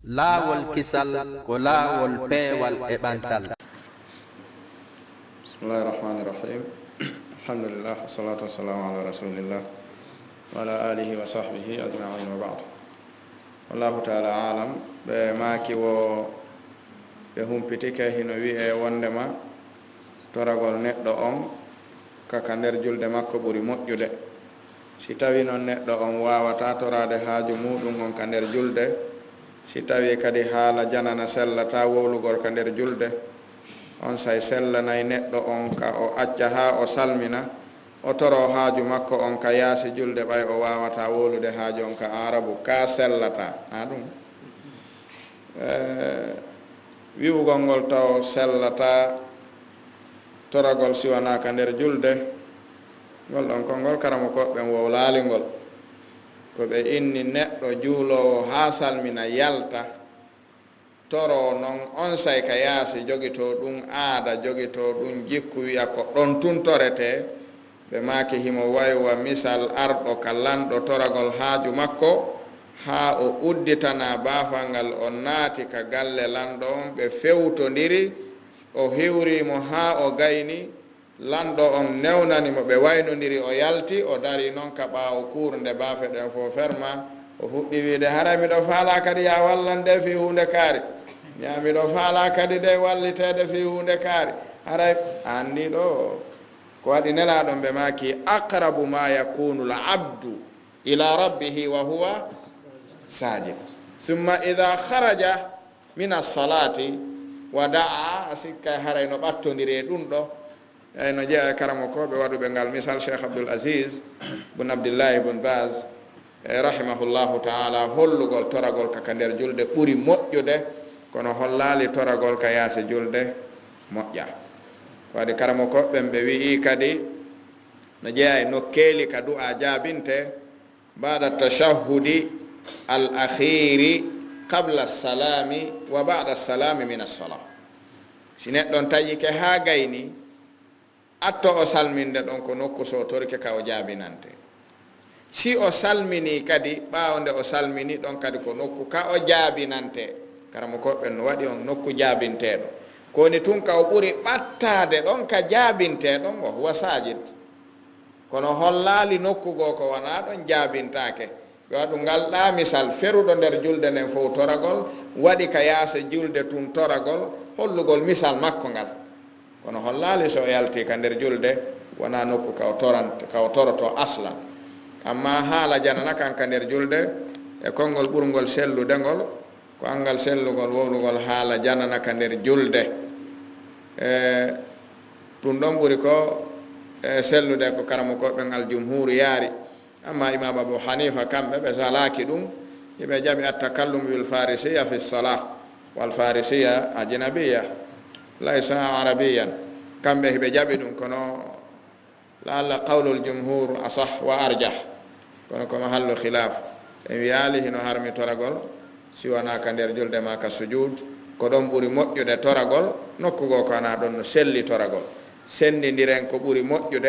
laawol kisal ko laawol peewal e ɓantal. Bismillahi rahmani rahim. Alhamdulillah, wassalatu wassalamu ala rasulillah wa ala alihi wa sahbihi ajma'in wa ba'd. Wallahu ta'ala alam. Ɓe maaki wo ɓe humpitike hino wi'e wondema toragol neɗɗo on kaka nder julde makko ɓuri moƴƴude. Si tawi noon neɗɗo on wawata torade haaju muɗum on ka nder julde, si tawi kadi haala janana sellata wowlugol ka nder julde, on say sellanay neɗɗo on ka o acca ha o salmina o toro haaju makko on ka yaasi julde ɓay o wawata wolude haaju on ka arabu ka sellata na ɗum wi'ugol ngol taw sellata toragol siwana ka nder julde, ngol ɗon konngol karamo koɓɓen wowlalingol ko ɓe inni neɗɗo juulowo ha salmina yalta toro non on say ka yaasi jogito ɗum aada jogito ɗum jikku wiya ko ɗon tun torete. Ɓe maaki himo waywa misal arɗo ka lanɗo toragol haaju makko ha o udditana baafal ngal o naati ka galle lanɗo on, ɓe fewtodiri o hiwrimo ha o gayni lanɗo on newnanimo, ɓe waynodiri o yalti o dari noon ka ɓaawo kurde baafe ɗen fo ferma o fuɗɗi wiide hara miɗo faala kadi ya wallande fi hunde kaari, miɗo faala kadi de wallitede fi hunde kaari. haray andi ɗo ko waɗi nelaɗon ɓe maaki aqrabu ma yakunu l abdu ila rabbihi wa huwa sajid summa ida kharaja min assalati wa da'a sikka haray no ɓattodiri e ɗum ɗo. ay no jeeya karamo ko ɓe waɗuɓe ngal misal Cheikh Abdoul Aziz bun Abdillahi bun Baz rahimahullahu taala hollugol toragol kaka nder julde ɓuri moƴƴude kono hollali toragol ka yaasi julde moƴƴa. waɗi karamo koɓɓen ɓe wi'i kadi no jeeya no keeli ka du'a jaabinte ba'da tashahhudi al akhiri qabla salami wa ba'da salami min as-salah. si neɗɗon taƴike ha gayni atto o salminde ɗon ko nokku so torike ka o jaabinante, si o salmini kadi ɓaawde o salmini ɗon kadi ko nokku ka o jaabinante. karamo koɓɓen no waɗi on nokku jaabinteɗo koni tun ka o ɓuri ɓattade ɗon ka jaabinteɗon o huwa sajid, kono hollali nokku goo ko wona ɗon jaabintake. ɓe waɗu ngal ɗa misal feruɗo nder julde nden fof toragol waɗi ka yaasa julde tun toragol hollugol misal makko ngal, kono hollali so yalti ka nder julde wona nokku ka o toroto aslan. amma haala janana kan ka nder julde e konngol ɓurgol sellude ngol ko angal sellugol wowlugol haala janana ka nder julde ɗum ɗon ɓuri ko sellude ko karamo koɓɓen al jumhur yaari. amma imam Abu Hanifa kamɓe ɓe salaki ɗum, yiɓe jaɓi attakallum bil farisiya fi salah wal farisiya ajnabiya laysa arabiyan, kamɓe hiɓe jaɓi ɗum kono laalla qawlul jumhur asah wa arjah, kono ko mahallu khilaf. en wiyali hino harmi toragol siwana ka nder julde ma ka sujud ko ɗon ɓuri moƴƴude toragol, nokkugo ko ana ɗon no selli toragol, sendidiren ko ɓuri moƴƴude